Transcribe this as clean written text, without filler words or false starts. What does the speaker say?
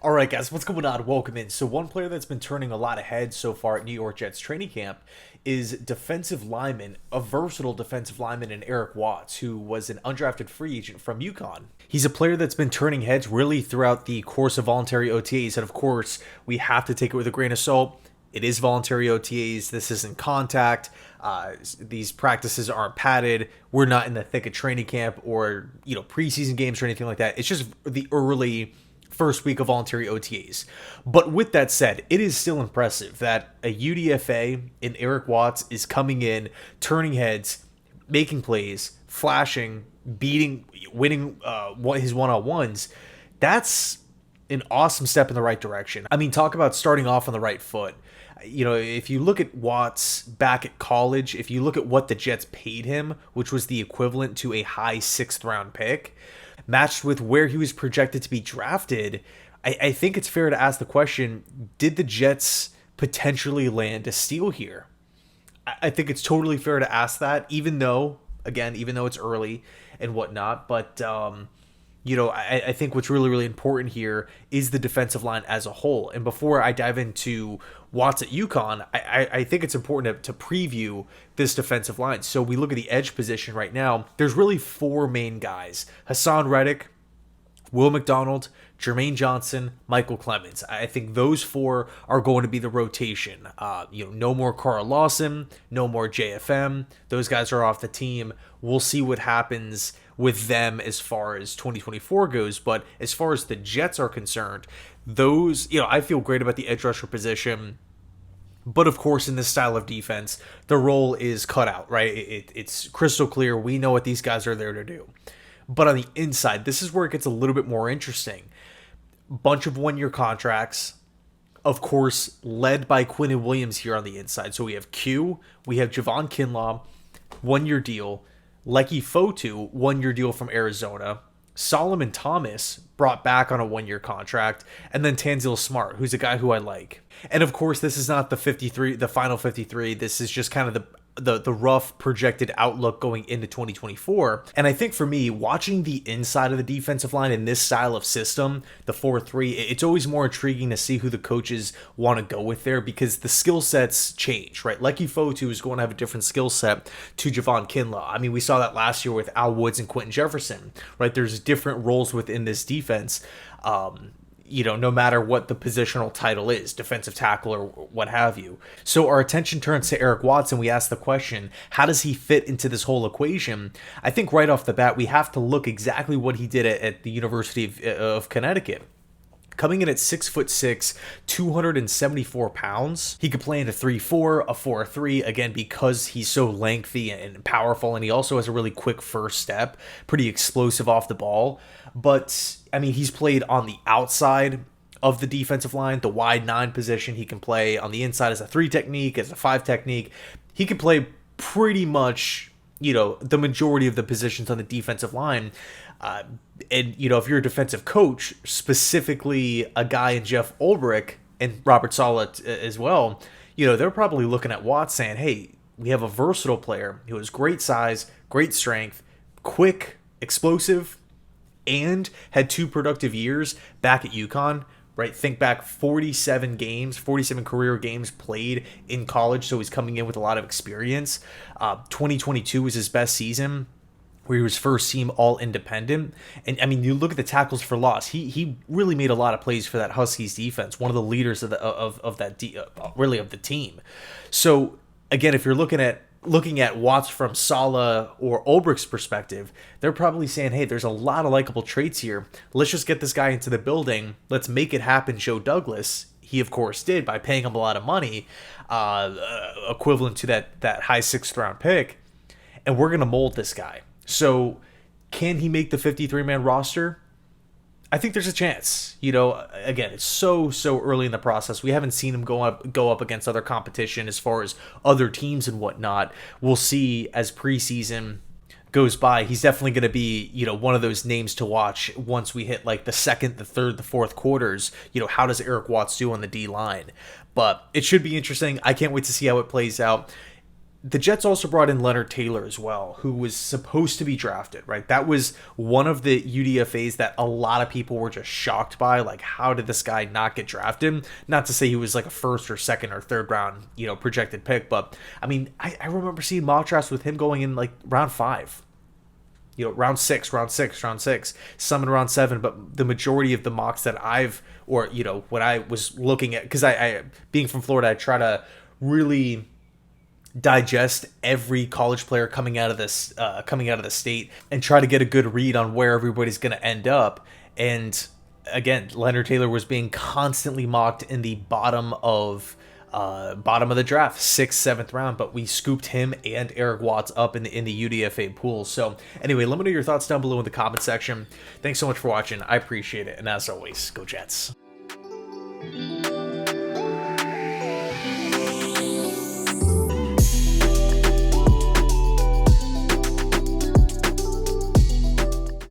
All right, guys, what's going on? Welcome in. So, one player that's been turning a lot of heads so far at New York Jets training camp is defensive lineman, a versatile defensive lineman in Eric Watts, who was an undrafted free agent from UConn. He's a player that's been turning heads really throughout the course of voluntary OTAs, and of course, we have to take it with a grain of salt. It is voluntary OTAs. This isn't contact. These practices aren't padded. We're not in the thick of training camp or preseason games or anything like that. It's just the early first week of voluntary OTAs. But with that said, it is still impressive that a UDFA in Eric Watts is coming in, turning heads, making plays, flashing, winning his one-on-ones. That's an awesome step in the right direction. I mean, talk about starting off on the right foot. If you look at Watts back at college, if you look at what the Jets paid him, which was the equivalent to a high 6th round pick, matched with where he was projected to be drafted, I think it's fair to ask the question, did the Jets potentially land a steal here? I think it's totally fair to ask that, even though it's early and whatnot. But, I think what's really, really important here is the defensive line as a whole. And before I dive into Watts at UConn, I think it's important to preview this defensive line. So we look at the edge position right now. There's really four main guys: Hassan Reddick, Will McDonald, Jermaine Johnson, Michael Clemens. I think those four are going to be the rotation. No more Carl Lawson, no more JFM. Those guys are off the team. We'll see what happens with them as far as 2024 goes. But as far as the Jets are concerned, I feel great about the edge rusher position. But of course, in this style of defense, the role is cut out, right? It's crystal clear. We know what these guys are there to do. But on the inside, this is where it gets a little bit more interesting. Bunch of one-year contracts, of course, led by Quinnen Williams here on the inside. So we have Q, we have Javon Kinlaw, one-year deal, Leki Fotu, one-year deal from Arizona, Solomon Thomas brought back on a one-year contract, and then Tanzil Smart, who's a guy who I like. And of course, this is not the final 53. This is just kind of the rough projected outlook going into 2024. And I think for me, watching the inside of the defensive line in this style of system, the 4-3, it's always more intriguing to see who the coaches want to go with there, because the skill sets change, right? Leki Fotu is going to have a different skill set to Javon Kinlaw. I mean, we saw that last year with Al Woods and Quentin Jefferson, right? There's different roles within this defense. No matter what the positional title is, defensive tackle or what have you. So our attention turns to Eric Watts, and we ask the question, how does he fit into this whole equation? I think right off the bat, we have to look exactly what he did at the University of Connecticut. Coming in at 6'6", 274 pounds. He could play in a 3-4, a 4-3, again, because he's so lengthy and powerful, and he also has a really quick first step, pretty explosive off the ball. But, I mean, he's played on the outside of the defensive line, the wide 9 position. He can play on the inside as a 3 technique, as a 5 technique. He can play pretty much, the majority of the positions on the defensive line. And if you're a defensive coach, specifically a guy in Jeff Ulbrich and Robert Saleh as well, they're probably looking at Watts saying, hey, we have a versatile player who has great size, great strength, quick, explosive, and had 2 productive years back at UConn, right? Think back 47 career games played in college, so he's coming in with a lot of experience. 2022 was his best season, where he was first team all-independent. And, I mean, you look at the tackles for loss. He really made a lot of plays for that Huskies defense, one of the leaders of the team. So, again, if you're looking at Watts from Saleh or Ulbrich's perspective, they're probably saying, hey, there's a lot of likable traits here. Let's just get this guy into the building. Let's make it happen, Joe Douglas. He, of course, did by paying him a lot of money, equivalent to that high 6th round pick. And we're going to mold this guy. So can he make the 53-man roster? I think there's a chance. Again, it's so early in the process. We haven't seen him go up against other competition as far as other teams and whatnot. We'll see as preseason goes by. He's definitely going to be, one of those names to watch once we hit like the second, the third, the fourth quarters. How does Eric Watts do on the D line? But it should be interesting. I can't wait to see how it plays out. the Jets also brought in Leonard Taylor as well, who was supposed to be drafted, right? That was one of the UDFAs that a lot of people were just shocked by. Like, how did this guy not get drafted? Not to say he was like a first or second or third round, projected pick, but I mean, I remember seeing mock drafts with him going in like round 5. Round 6, round 6, some in round 7, but the majority of the mocks that when I was looking at, because I being from Florida, I try to really digest every college player coming out of the state and try to get a good read on where everybody's going to end up. And again, Leonard Taylor was being constantly mocked in the bottom of the draft, 6th, 7th round, but we scooped him and Eric Watts up in the UDFA pool. So anyway, let me know your thoughts down below in the comment section. Thanks so much for watching. I appreciate it. And as always, go Jets.